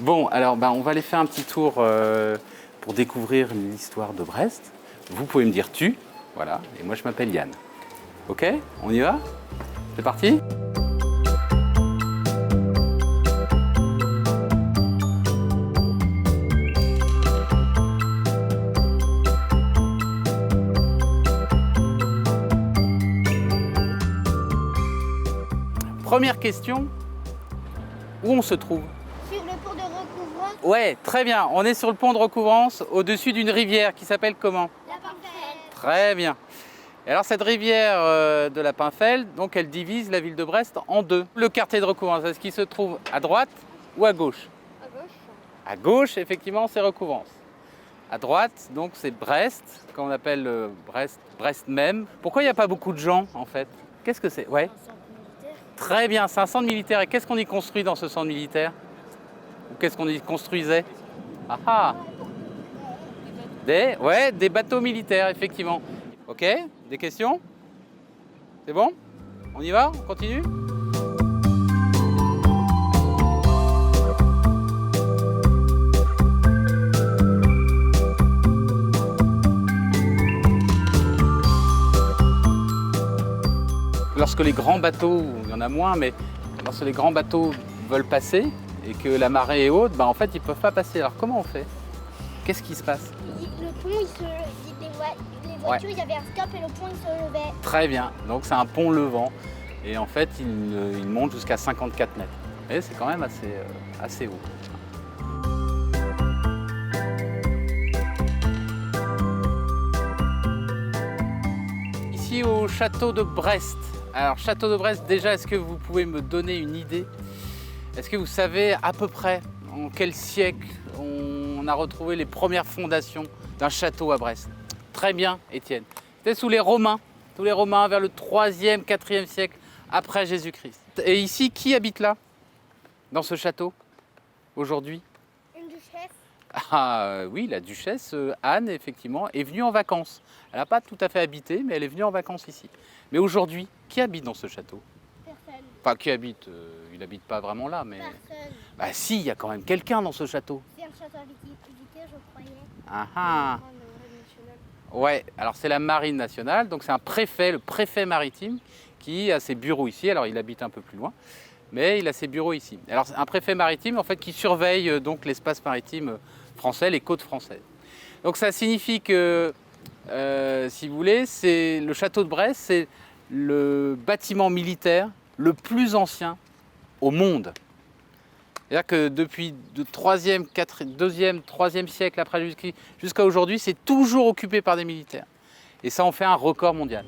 Bon, alors on va aller faire un petit tour pour découvrir l'histoire de Brest. Vous pouvez me dire tu, voilà, et moi je m'appelle Yann. Ok, on y va? C'est parti? Première question, où on se trouve? Sur le pont de Recouvrance, Ouais, très bien, on est sur le pont de Recouvrance, au-dessus d'une rivière qui s'appelle comment? la Pinfelle. Très bien. Et alors cette rivière de la Pinfelle, donc elle divise la ville de Brest en deux. Le quartier de Recouvrance, est-ce qu'il se trouve à droite ou à gauche? À gauche. À gauche, effectivement, c'est Recouvrance. À droite, donc c'est Brest, qu'on appelle Brest, Brest même. Pourquoi il n'y a pas beaucoup de gens en fait? Qu'est-ce que c'est? Ouais. Un centre militaire. Très bien, c'est un centre militaire. Et qu'est-ce qu'on y construit dans ce centre militaire? Ou qu'est-ce qu'on y construisait? Ah ah! Des bateaux militaires, effectivement. Ok, des questions? C'est bon? On y va? On continue? Lorsque les grands bateaux, il y en a moins, mais lorsque les grands bateaux veulent passer et que la marée est haute, en fait, ils ne peuvent pas passer. Alors comment on fait? Qu'est-ce qui se passe? Le pont, les voitures, il y avait un stop et le pont, il se levait. Très bien, donc c'est un pont levant. Et en fait, il monte jusqu'à 54 mètres. Et c'est quand même assez haut. Ici au château de Brest. Alors, château de Brest, déjà, est-ce que vous pouvez me donner une idée? Est-ce que vous savez à peu près en quel siècle on a retrouvé les premières fondations d'un château à Brest? Très bien, Étienne. C'était sous les Romains. Sous les Romains, vers le 3e, 4e siècle après Jésus-Christ. Et ici, qui habite là? Dans ce château, aujourd'hui? Une duchesse. Ah oui, la duchesse Anne, effectivement, est venue en vacances. Elle n'a pas tout à fait habité, mais elle est venue en vacances ici. Mais aujourd'hui, qui habite dans ce château? Personne. Enfin, qui habite, il n'habite pas vraiment là, mais... Personne. Bah si, il y a quand même quelqu'un dans ce château. C'est un château militaire, je croyais. Ah ah. National. Ouais, alors c'est la marine nationale, donc c'est un préfet, le préfet maritime, qui a ses bureaux ici. Alors il habite un peu plus loin, mais il a ses bureaux ici. Alors c'est un préfet maritime en fait qui surveille donc l'espace maritime français, les côtes françaises. Donc ça signifie que, si vous voulez, c'est le château de Brest, c'est le bâtiment militaire le plus ancien au monde. C'est-à-dire que depuis le 3e, 2e, 3e siècle après Jésus-Christ jusqu'à aujourd'hui, c'est toujours occupé par des militaires. Et ça en fait un record mondial.